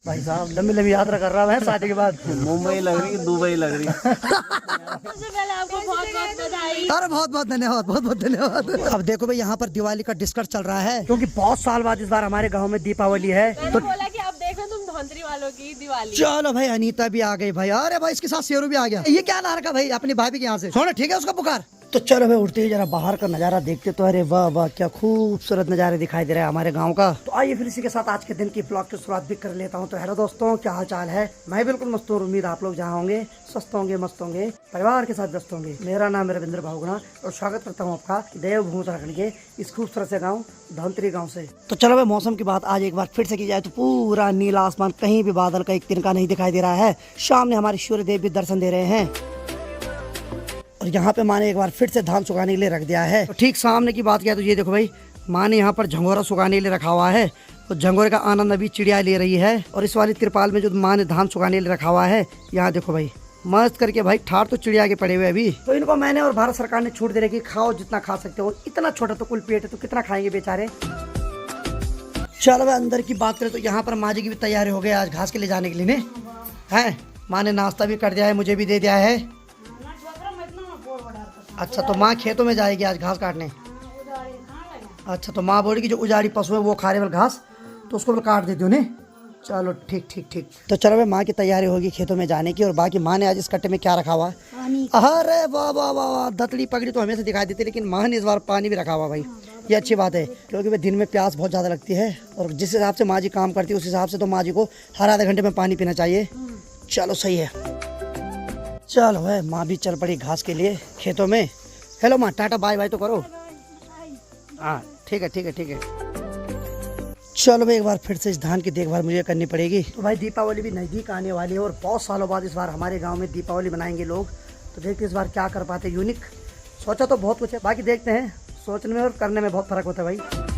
भाई साहब लंबी लंबी यात्रा कर रहा है शादी के बाद। मुंबई लग रही है, दुबई लग रही है। सबसे पहले आपको बहुत बहुत बधाई। अरे बहुत बहुत धन्यवाद, बहुत बहुत धन्यवाद। अब देखो भाई यहाँ पर दिवाली का डिस्कस चल रहा है क्योंकि बहुत साल बाद इस बार हमारे गांव में दीपावली है। मैंने बोला कि अब देखो तुम धोंतरी वालों की दिवाली। चलो भाई अनीता भी आ गई भाई। अरे भाई इसके साथ शेरू भी आ गया। ये क्या ला रखा भाई अपनी भाभी के यहाँ से? सोना ठीक है उसका पुकार। तो चलो भाई उठते ही जरा बाहर का नजारा देखते तो अरे वाह वाह क्या खूबसूरत नजारे दिखाई दे रहा है हमारे गांव का। तो आइए फिर इसी के साथ आज के दिन की ब्लॉग की शुरुआत भी कर लेता हूं। तो हेलो दोस्तों, क्या हाल चाल है? मैं बिल्कुल मस्त हूं। उम्मीद आप लोग जहां होंगे स्वस्थ होंगे, मस्त होंगे, परिवार के साथ व्यस्त होंगे। मेरा नाम है रविंद्र भावगुणा और स्वागत करता हूँ आपका देवभूमि उत्तराखंड के इस खूबसूरत से गाँव धौंतरी गाँव से। तो चलो भाई मौसम की बात आज एक बार फिर से की जाए तो पूरा नीला आसमान, कहीं भी बादल का एक तिनका नहीं दिखाई दे रहा है। सामने हमारे सूर्य देव भी दर्शन दे रहे हैं और यहाँ पे माँ ने एक बार फिर से धान सुखाने के लिए रख दिया है। तो ठीक सामने की बात किया तो ये देखो भाई माँ ने यहाँ पर झंगोरा सुखाने के लिए रखा हुआ है। तो झंगोरे का आनंद अभी चिड़िया ले रही है। और इस वाली तिरपाल में जो माँ ने धान सुखाने के लिए रखा हुआ है, यहाँ देखो भाई मस्त करके भाई ठार तो चिड़िया के पड़े हुए अभी। तो इनको मैंने और भारत सरकार ने छूट दे रही कि खाओ जितना खा सकते हो। इतना छोटा तो कुल पेट है तो कितना खाएंगे बेचारे। चलो भाई अंदर की बात करें तो यहाँ पर माँ जी की भी तैयारी हो गई आज घास के लिए जाने के लिए है। माँ ने नाश्ता भी कर दिया है, मुझे भी दे दिया है। अच्छा तो माँ खेतों में जाएगी आज घास काटने। अच्छा तो माँ बोली कि जो उजाड़ी पशु है वो खा रहे घास तो उसको भी काट देती उन्हें। चलो ठीक ठीक ठीक। तो चलो भाई माँ की तैयारी होगी खेतों में जाने की। और बाकी माँ ने आज इस कट्टे में क्या रखा हुआ? अरे वाह वाह वाह वाह, दतली पगड़ी तो हमेशा दिखाई देती है लेकिन माँ ने इस बार पानी भी रखा हुआ भाई। ये अच्छी बात है क्योंकि भाई दिन में प्यास बहुत ज़्यादा लगती है और जिस हिसाब से माँ जी काम करती है उस हिसाब से तो माँ जी को हर आधे घंटे में पानी पीना चाहिए। चलो सही है। चलो भाई माँ भी चल पड़ी घास के लिए खेतों में। हेलो माँ, टाटा बाय बाय तो करो। हाँ ठीक है ठीक है ठीक है। चलो भाई एक बार फिर से इस धान की देखभाल मुझे करनी पड़ेगी। तो भाई दीपावली भी नज़दीक आने वाली है और बहुत सालों बाद इस बार हमारे गांव में दीपावली मनाएंगे लोग। तो देखते इस बार क्या कर पाते। यूनिक सोचा तो बहुत कुछ है, बाकी देखते हैं। सोचने में और करने में बहुत फर्क होता है भाई।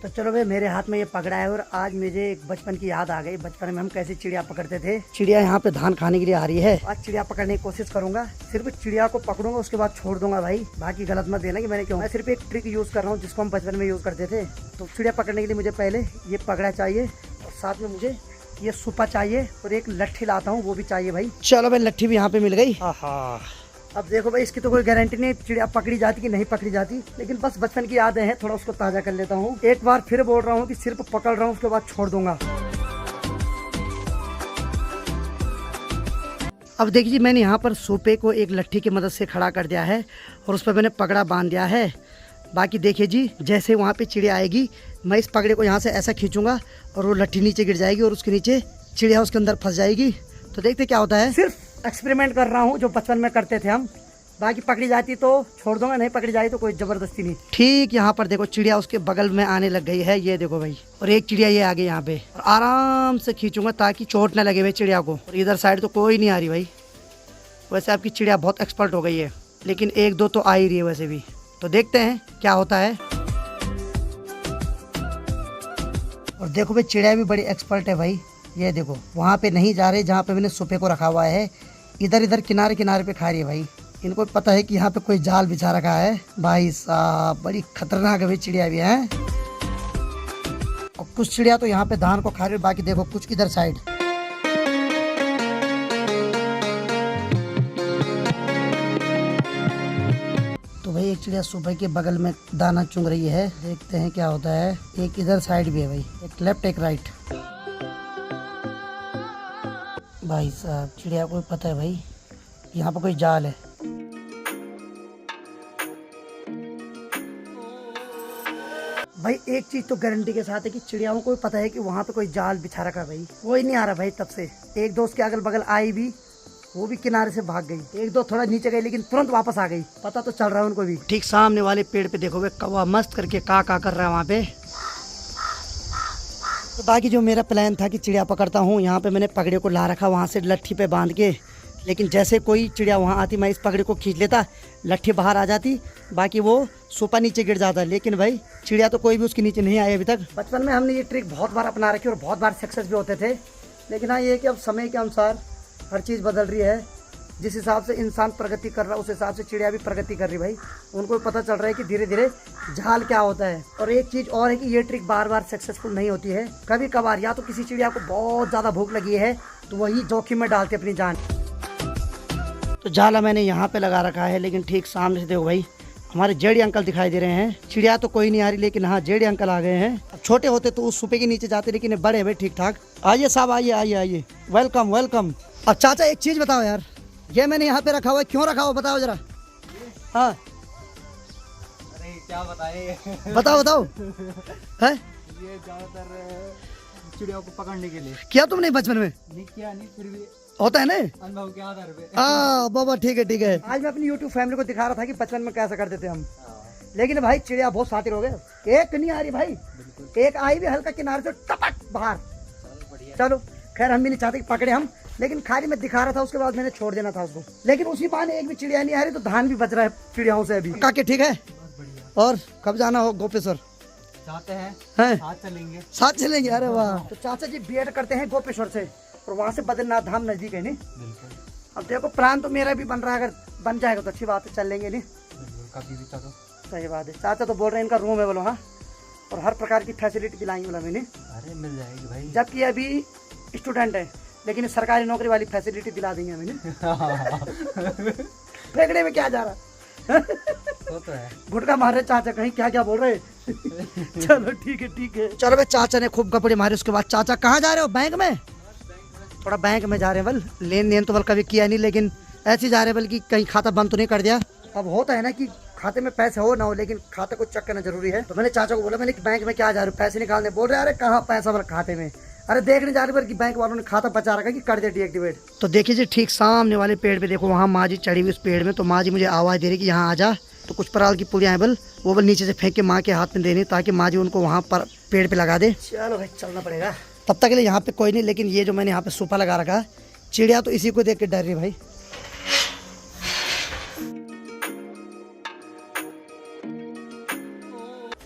तो चलो भाई मेरे हाथ में ये पकड़ा है और आज मुझे एक बचपन की याद आ गई। बचपन में हम कैसे चिड़िया पकड़ते थे। चिड़िया यहाँ पे धान खाने के लिए आ रही है। आज चिड़िया पकड़ने की कोशिश करूंगा। सिर्फ चिड़िया को पकड़ूंगा उसके बाद छोड़ दूंगा भाई। बाकी गलत मत देना कि मैंने क्यों। मैं सिर्फ एक ट्रिक यूज कर रहा हूँ जिसको हम बचपन में यूज करते थे। तो चिड़िया पकड़ने के लिए मुझे पहले ये पकड़ा चाहिए और साथ में मुझे ये सुपा चाहिए और एक लट्ठी लाता हूँ वो भी चाहिए भाई। चलो भाई लट्ठी भी यहाँ पे मिल गई। अब देखो भाई इसकी तो कोई गारंटी नहीं चिड़िया पकड़ी जाती कि नहीं पकड़ी जाती, लेकिन बस बचपन की यादें हैं, थोड़ा उसको ताजा कर लेता हूँ। एक बार फिर बोल रहा हूँ कि सिर्फ पकड़ रहा हूँ उसके बाद छोड़ दूंगा। अब देखिए जी मैंने यहाँ पर सोपे को एक लट्ठी की मदद से खड़ा कर दिया है और उस पर मैंने पकड़ा बांध दिया है। बाकी देखिए जी जैसे वहाँ पे चिड़िया आएगी मैं इस पकड़े को यहाँ से ऐसा खींचूंगा और वो लट्ठी नीचे गिर जाएगी और उसके नीचे चिड़िया उसके अंदर फंस जाएगी। तो देखते क्या होता है। सिर्फ एक्सपेरिमेंट कर रहा हूँ जो बचपन में करते थे हम। बाकी पकड़ी जाती तो छोड़ दूंगा, नहीं पकड़ी जाती तो कोई जबरदस्ती नहीं। ठीक यहाँ पर देखो चिड़िया उसके बगल में आने लग गई है। ये देखो भाई और एक चिड़िया ये आ गई यहाँ पे और आराम से खींचूंगा ताकि चोट न लगे भाई चिड़िया को। और इधर साइड तो कोई नहीं आ रही भाई। वैसे आपकी चिड़िया बहुत एक्सपर्ट हो गई है लेकिन एक दो तो आ ही रही है वैसे भी। तो देखते हैं क्या होता है। और देखो भाई चिड़िया भी बड़ी एक्सपर्ट है भाई। ये देखो वहाँ पे नहीं जा रहे जहाँ पे मैंने सुपे को रखा हुआ है, इधर इधर किनारे किनारे पे खा रही है भाई। इनको पता है कि यहाँ पे कोई जाल बिछा रखा है भाई साहब। बड़ी खतरनाक है भाई चिड़िया भी है। और कुछ चिड़िया तो यहाँ पे धान को खा रही है, बाकी देखो कुछ इधर साइड। तो भाई एक चिड़िया सुबह के बगल में दाना चुंग रही है, देखते हैं क्या होता है। एक इधर साइड भी है भाई, एक लेफ्ट एक राइट। भाई साहब चिड़िया को पता है भाई यहाँ पर कोई जाल है। भाई एक चीज तो गारंटी के साथ है कि चिड़ियाओं को भी पता है कि वहाँ पे कोई जाल बिछा रखा है भाई। कोई नहीं आ रहा भाई तब से। एक दो उसके अगल बगल आई भी, वो भी किनारे से भाग गई। एक दो थोड़ा नीचे गई लेकिन तुरंत वापस आ गई। पता तो चल रहा है उनको भी। ठीक सामने वाले पेड़ पे देखो भाई कौवा मस्त करके का कर रहा है वहाँ पे। तो बाकी जो मेरा प्लान था कि चिड़िया पकड़ता हूँ, यहाँ पे मैंने पगड़े को ला रखा वहाँ से लट्ठी पे बांध के। लेकिन जैसे कोई चिड़िया वहाँ आती मैं इस पगड़े को खींच लेता, लट्ठी बाहर आ जाती, बाकी वो सोपा नीचे गिर जाता। लेकिन भाई चिड़िया तो कोई भी उसके नीचे नहीं आई अभी तक। बचपन में हमने ये ट्रिक बहुत बार अपना रखी और बहुत बार सक्सेस भी होते थे। लेकिन हाँ ये कि अब समय के अनुसार हर चीज़ बदल रही है जिस हिसाब से इंसान प्रगति कर रहा है उस हिसाब से चिड़िया भी प्रगति कर रही भाई। उनको पता चल रहा है कि धीरे धीरे झाल क्या होता है। और एक चीज़ और है कि ये ट्रिक बार बार सक्सेसफुल नहीं होती है। कभी कभार या तो किसी चिड़िया को बहुत ज़्यादा भूख लगी है तो वही जोखिम में डालती अपनी जान। तो जाला मैंने यहाँ पे लगा रखा है, लेकिन ठीक सामने से देखो भाई हमारे जेडी अंकल दिखाई दे रहे हैं। चिड़िया तो कोई नहीं आ रही, लेकिन हाँ जेडी अंकल आ गए हैं। अब छोटे होते तो उस सुपे के नीचे जाते, लेकिन ये बड़े भाई ठीक ठाक। आइए साहब, आइए आइए आइए, वेलकम वेलकम। अब चाचा एक चीज़ बताओ यार, ये मैंने यहाँ पे रखा हुआ है, क्यों रखा हुआ बताओ जरा। हाँ अरे क्या बताए, बताओ बताओ। है ये ज्यादातर चिड़ियों को पकड़ने के लिए। किया तुमने बचपन में? नहीं किया, नहीं फिर भी होता है ना अनुभव के आधार पे। बाबा ठीक है ठीक है। आज मैं अपनी YouTube फैमिली को दिखा रहा था कि बचपन में कैसा करते थे हम। लेकिन भाई चिड़िया बहुत शातिर हो गए। एक नहीं आ रही भाई, एक आई भी हल्का किनारे से टपक बाहर। चलो खैर हम भी नहीं चाहते कि पकड़े हम, लेकिन खाली मैं दिखा रहा था, उसके बाद मैंने छोड़ देना था उसको। लेकिन उसी बहाने एक भी चिड़िया नहीं आ रही, तो धान भी बच रहा है चिड़ियाओं से अभी। काके ठीक है। और कब जाना हो गोपेश्वर? चाहते हैं हैं? साथ चलेंगे। अरे वाह। तो चाचा जी बीएड करते हैं गोपेश्वर से, और वहाँ से बद्रीनाथ धाम नजदीक है नहीं। अब देखो प्लान तो मेरा भी बन रहा है, अगर बन जाएगा तो अच्छी बात है, चल लेंगे नहीं। कभी भी चलो। सही बात है। चाचा तो बोल रहे हैं इनका रूम है बोलो। हाँ, और हर प्रकार की फैसिलिटी दिलाएंगे बोला मैंने। अरे मिल जाएगी भाई, जबकि अभी स्टूडेंट है, लेकिन सरकारी नौकरी वाली फैसिलिटी दिला देंगे हमें। फेंकने में क्या जा रहा वो तो है। गुटका मार रहे चाचा, कहीं क्या क्या बोल रहे। चलो ठीक है ठीक है। चलो भाई, चाचा ने खूब कपड़े मारे। उसके बाद चाचा कहाँ जा रहे हो? बैंक में? थोड़ा बैंक में जा रहे हैं बल। लेन देन तो बल कभी किया नहीं, लेकिन ऐसे जा रहे हैं बल्कि कहीं खाता बंद तो नहीं कर दिया। अब होता है ना कि खाते में पैसे हो ना हो, लेकिन खाते को चेक करना जरूरी है। तो मैंने चाचा को बोला, मैंने बैंक में क्या जा रहे हो पैसे निकालने? बोल रहे अरे कहाँ पैसा बल खाते में। अरे देखने जा रहे कि बैंक वालों ने खाता बचा रखा कि कर दे डीएक्टिवेट। तो देखिए जी, ठीक सामने वाले पेड़ पे देखो, वहाँ माँ जी चढ़ी हुई उस पेड़ में। तो माँ जी मुझे आवाज़ दे रही कि यहाँ आ जा। तो कुछ पराल की पुलियाँ हैं बल, वो बल नीचे से फेंक के माँ के हाथ में देनी, ताकि माँ जी उनको वहाँ पर पेड़ पे लगा दे। चलो भाई चलना पड़ेगा। तब तक के लिए यहाँ पे कोई नहीं, लेकिन ये जो मैंने यहाँ पे सोफा लगा रखा है, चिड़िया तो इसी को देख के डर रही भाई।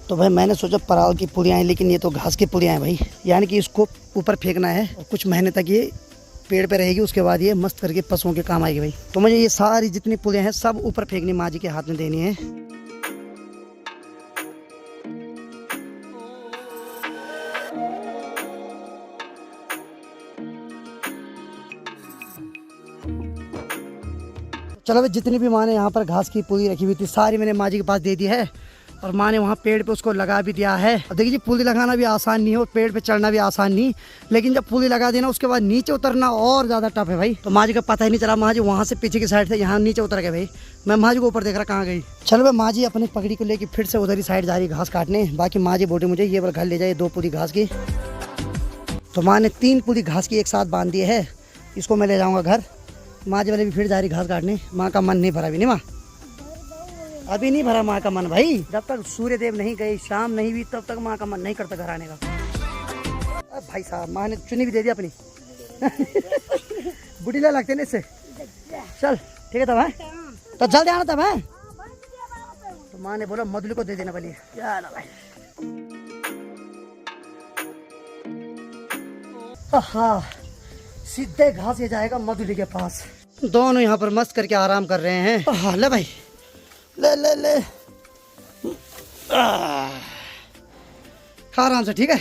तो भाई मैंने सोचा पराल की पुलियाँ हैं, लेकिन ये तो घास की पुलियाँ हैं भाई, यानी कि इसको ऊपर फेंकना है और कुछ महीने तक ये पेड़ पे रहेगी। उसके बाद ये मस्त करके पशुओं के काम आएगी भाई। तो मुझे ये सारी जितनी पुलियाँ हैं सब ऊपर फेंकनी, माँ जी के हाथ में देनी है। चलो भाई, जितनी भी माँ ने यहाँ पर घास की पुली रखी हुई थी सारी मैंने माँ जी के पास दे दी है, और माँ ने वहाँ पेड़ पे उसको लगा भी दिया है। अब देखिए पुली लगाना भी आसान नहीं है और पेड़ पे चढ़ना भी आसान नहीं, लेकिन जब पुली लगा देना उसके बाद नीचे उतरना और ज़्यादा टफ है भाई। तो माँ जी का पता ही नहीं चला, माँ जी वहाँ से पीछे की साइड से यहाँ नीचे उतर गए भाई। मैं माँ जी को ऊपर देख रहा कहाँ गई। चलो भाई, माँ जी अपनी पगड़ी को लेकर फिर से उधर ही साइड जा रही घास काटने। बाकी माँ जी बोली मुझे ये बार घर ले जाए 2 पुली घास की। तो माँ ने 3 पुली घास की एक साथ बांध दी है, इसको मैं ले जाऊँगा घर। माँ जी वाले भी फिर जा रही घास काटने। माँ का मन नहीं भरा भी नहीं, माँ अभी नहीं भरा माँ का मन भाई। जब तक सूर्य देव नहीं गए, शाम नहीं हुई, तब तक माँ का मन नहीं करता घर आने का। अब भाई साहब, माँ ने चुन्नी भी दे दी अपनी। बुढ़ीला लगते ना इससे। चल ठीक है तब है, तो जल्दी आना तब है। तो माँ ने बोला मधुली को दे देना बोलिए। चलो भाई। हाँ, सीधे घास ये जाएगा मधुली के पास। दोनों यहाँ पर मस्त करके आराम कर रहे हैं। हाँ ले भाई, ले ले ले, खा आराम से, ठीक है।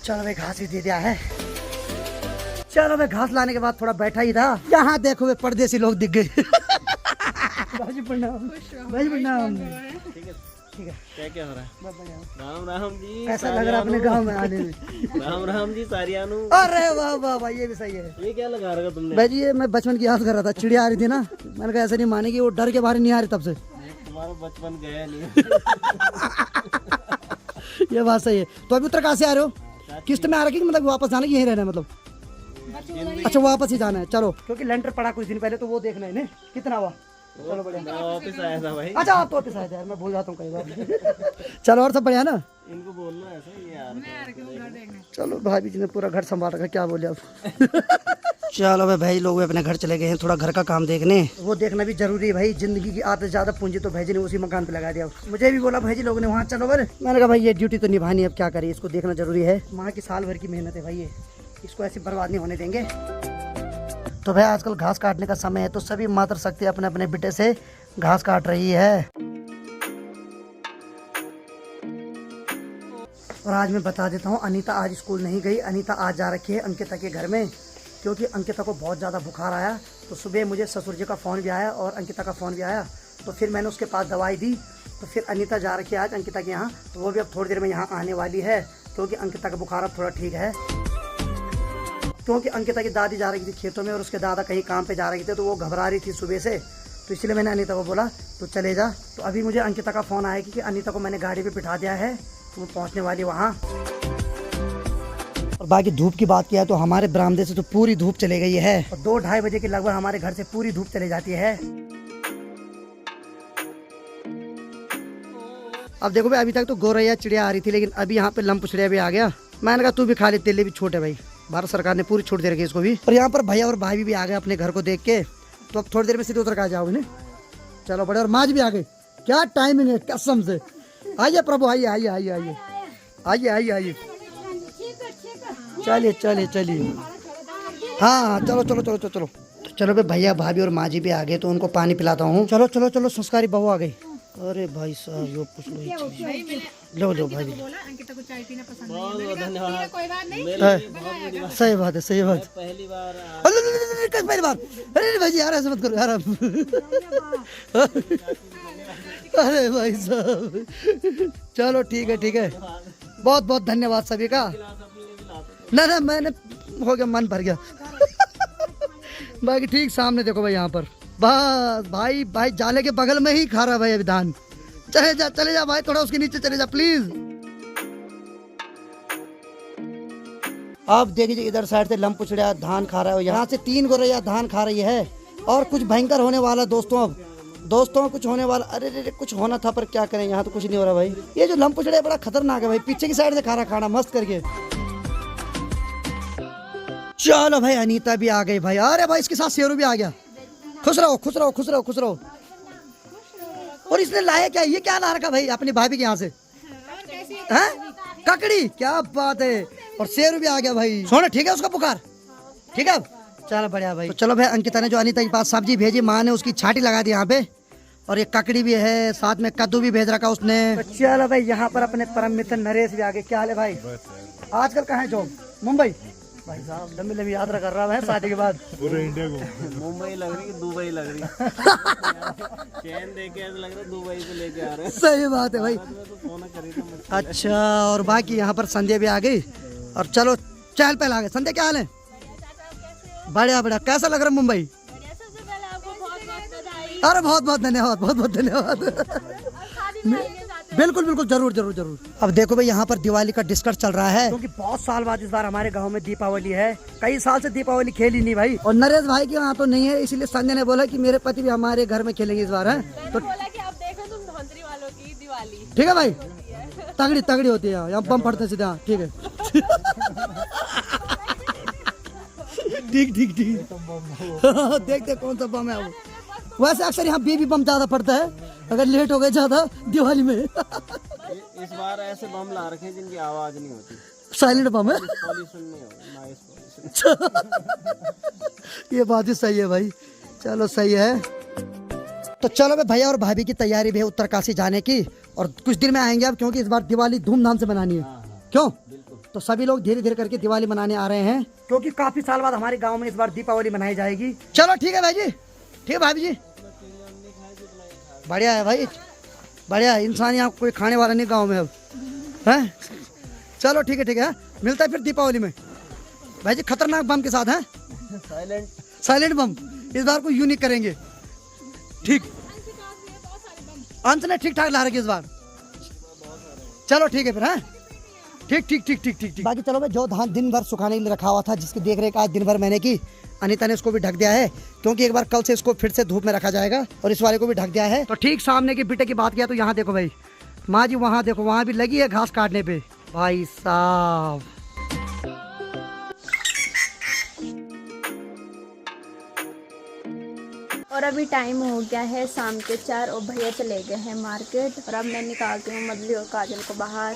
चलो भाई, घास भी दे दिया है। चलो भाई, घास लाने के बाद थोड़ा बैठा ही था, यहाँ देखो वे परदेसी लोग दिख गए। भाजी प्रणाम, भाजी प्रणाम। ठीक है, क्या क्या हो रहा है? राम राम जी। ऐसा लग रहा है अपने गांव में आने में। राम राम जी सारियानू। अरे वाह वाह वाह, ये भी सही है। ये क्या लगा रखा तुमने? भाई जी, ये मैं बचपन की याद कर रहा था, चिड़िया आ रही थी ना, मैंने कहा ऐसे नहीं मानेगी, वो डर के बाहर नहीं आ रही तब से। तुम्हारा बचपन गया नहीं। ये बात सही है। तो अभी उत्तर कहाँ से आ रहे हो? किस्त में आ रखी, मतलब वापस जाना कि यहीं रहना है? मतलब अच्छा, वापस ही जाना है। चलो, क्योंकि लेंटर पड़ा कुछ दिन पहले, तो वो देखना है ना कितना हुआ। चलो बढ़िया। ऑफिस आया था भाई। अच्छा, आप तो ऑफिस आए थे यार, मैं भूल जाता हूँ कई बार। चलो, और सब बढ़िया ना? इनको बोलना ऐसा ही यार। चलो, भाभी जी ने पूरा घर संभाल रखा, क्या बोले अब। चलो भाई लोग अपने घर चले गए हैं, थोड़ा घर का काम देखने। वो देखना भी जरूरी है भाई, जिंदगी की आधे से ज्यादा पूंजी तो भाई जी ने उसी मकान पे लगा दिया। मुझे भी बोला भाई जी लोगों ने वहाँ चलो। मैंने कहा भाई ये ड्यूटी तो निभानी है, अब क्या करिए, इसको देखना जरूरी है। माँ की साल भर की मेहनत है भाई ये। इसको ऐसे बर्बाद नहीं होने देंगे। तो भाई आजकल घास काटने का समय है, तो सभी मातृ शक्ति अपने अपने बेटे से घास काट रही है। और आज मैं बता देता हूँ, अनीता आज स्कूल नहीं गई। अनीता आज जा रखी है अंकिता के घर में, क्योंकि अंकिता को बहुत ज़्यादा बुखार आया। तो सुबह मुझे ससुर जी का फ़ोन भी आया और अंकिता का फ़ोन भी आया, तो फिर मैंने उसके पास दवाई दी। तो फिर अनीता जा रखी है आज अंकिता के यहाँ, तो वो भी अब थोड़ी देर में यहाँ आने वाली है, क्योंकि अंकिता का बुखार अब थोड़ा ठीक है। क्योंकि अंकिता की दादी जा रही थी खेतों में और उसके दादा कहीं काम पे जा रहे थे, तो वो घबरा रही थी सुबह से, तो इसलिए मैंने अनीता को बोला तो चले जा। तो अभी मुझे अंकिता का फ़ोन आया कि अनीता को मैंने गाड़ी पे बिठा दिया है, तो वो पहुँचने वाली वहाँ। और बाकी धूप की बात किया तो हमारे बरामदे से तो पूरी धूप चले गई है, और 2-2:30 बजे के लगभग हमारे घर से पूरी धूप चले जाती है। अब देखो भाई, अभी तक तो गौरैया चिड़िया आ रही थी, लेकिन अभी यहाँ पे लंप चिड़िया भी आ गया। मैंने कहा तू भी खा ले, तेरे लिए भी छूट है भाई, भारत सरकार ने पूरी छूट दे रखी है इसको भी। और यहाँ पर भैया और भाई भी आ गए अपने घर को देख के, तो अब थोड़ी देर में सीधे उतर के आ जाओगे ना। चलो बड़े, और माज भी आ गए, क्या टाइमिंग है कसम से। आइए प्रभु, आइए आइए आइए आइए आइए आइए आइए, चलिए चलिए चलिए। हाँ चलो चलो चलो चलो चलो चलो भाई, भैया भाभी और माँ जी भी आ गए, तो उनको पानी पिलाता हूँ। चलो चलो चलो, संस्कारी बहू आ गई। अरे भाई साहब यो पूछ लो, लो लो भाई। सही बात है, सही बात। पहली बार अरे भाई जी यार ऐसे मत करो यार। अरे भाई साहब चलो ठीक है ठीक है, बहुत बहुत धन्यवाद सभी का। ना ना मैंने हो गया, मन भर गया। बाकी ठीक सामने देखो भाई, यहाँ पर बस भाई भाई जाले के बगल में ही खा रहा भाई अभी धान। चले जा भाई, थोड़ा उसके नीचे चले जा प्लीज। अब देखिए इधर साइड से लंप पुछड़िया धान खा रहा है, यहाँ से 3 गौरैया धान खा रही है। और कुछ भयंकर होने वाला दोस्तों, अब दोस्तों कुछ होने वाला। अरे रे कुछ होना था पर क्या करें, यहाँ तो कुछ नहीं हो रहा भाई। ये जो लंप पुछड़िया बड़ा खतरनाक है भाई, पीछे की साइड से खा रहा खाना मस्त करके। चलो भाई अनीता भी आ गई भाई। अरे भाई इसके साथ शेरू भी आ गया। खुश रहो खुश रहो खुश रहो खुश रहो। और इसने लाया क्या, ये क्या ला रखा भाई अपनी भाभी के यहाँ से, हैं? ककड़ी, क्या बात है। और शेरू भी आ गया भाई। सोना ठीक है उसका बुखार, ठीक है। चलो बढ़िया भाई। तो चलो भाई, अंकिता ने जो अनीता के पास सब्जी भेजी, माँ ने उसकी छाटी लगा दी यहाँ पे, और ये ककड़ी भी है, साथ में कद्दू भी भेज रखा उसने। तो चलो भाई, यहाँ पर अपने परम मित्र नरेश भी आ गए। क्या हाल है भाई, आजकल कहाँ है जॉब? मुंबई भाई साहब, लंबी लंबी यात्रा कर रहा है शादी के बाद। पूरे इंडिया को मुंबई लग रही है, दुबई लग रही है। चैन देके ऐसा लग रहा है दुबई से लेके आ रहे हैं। सही बात है भाई। अच्छा, और बाकी यहाँ पर संध्या भी आ गई, और चलो चहल पहल आ गए। संध्या क्या हाल है? बढ़िया बढ़िया। कैसा लग रहा है मुंबई? सबसे पहले आपको बहुत बहुत बधाई। अरे बहुत बहुत धन्यवाद, बहुत बहुत धन्यवाद। बिल्कुल बिल्कुल, जरूर जरूर जरूर। अब देखो भाई, यहाँ पर दिवाली का डिस्कस चल रहा है, क्योंकि बहुत साल बाद इस बार हमारे गांव में दीपावली है। कई साल से दीपावली खेली नहीं भाई, और नरेश भाई के यहाँ तो नहीं है, इसलिए संजय ने बोला कि मेरे पति भी हमारे घर में खेलेंगे इस बार। है तो बोला कि अब देखो तुम धोंतरी वालों की दिवाली। ठीक है भाई, तगड़ी तगड़ी होती है यहाँ बम फटते सीधे। हाँ ठीक है। ठीक ठीक ठीक। देखते कौन सा बम है वो। वैसे अक्सर यहाँ बेबी बम ज्यादा पड़ता है, अगर लेट हो गए ज्यादा दिवाली में। इस बार ऐसे बम ला रखे हैं जिनकी आवाज नहीं होती, साइलेंट बम है। पॉल्यूशन नहीं होता, नॉइस पॉल्यूशन। ये बात ही सही है भाई। चलो सही है। तो चलो भाई, भैया और भाभी की तैयारी भी है उत्तरकाशी जाने की, और कुछ दिन में आएंगे अब, क्योंकि इस बार दिवाली धूमधाम से मनानी है। क्यों? तो सभी लोग धीरे धीरे करके दिवाली मनाने आ रहे हैं, क्योंकि काफी साल बाद हमारे गांव में इस बार दीपावली मनाई जाएगी। चलो ठीक है भाई जी, ठीक है भाभी जी। बढ़िया है भाई, बढ़िया है। इंसान यहाँ कोई खाने वाला नहीं गांव में अब, है। चलो ठीक है ठीक है, मिलता है फिर दीपावली में भाई जी। खतरनाक बम के साथ है, साइलेंट बम। इस बार को यूनिक करेंगे। ठीक, अंत ने ठीक ठाक ला रखी इस बार। चलो ठीक है फिर, है। ठीक ठीक ठीक ठीक ठीक। बाकी चलो भाई, जो धान दिन भर सुखाने के लिए रखा हुआ था, जिसकी देख रेख आज दिन भर मैंने की, अनीता ने इसको भी ढक दिया है, क्योंकि एक बार कल से इसको फिर से धूप में रखा जाएगा, और इस वाले को भी ढक दिया है। तो ठीक सामने की बिटे की बात किया तो यहाँ देखो भाई, माँ जी वहाँ देखो, वहाँ भी लगी है घास काटने पे भाई साहब। और अभी टाइम हो गया है शाम के 4 और भैया चले गए हैं मार्केट, और अब मैं निकालती हूँ मदली और काजल को बाहर।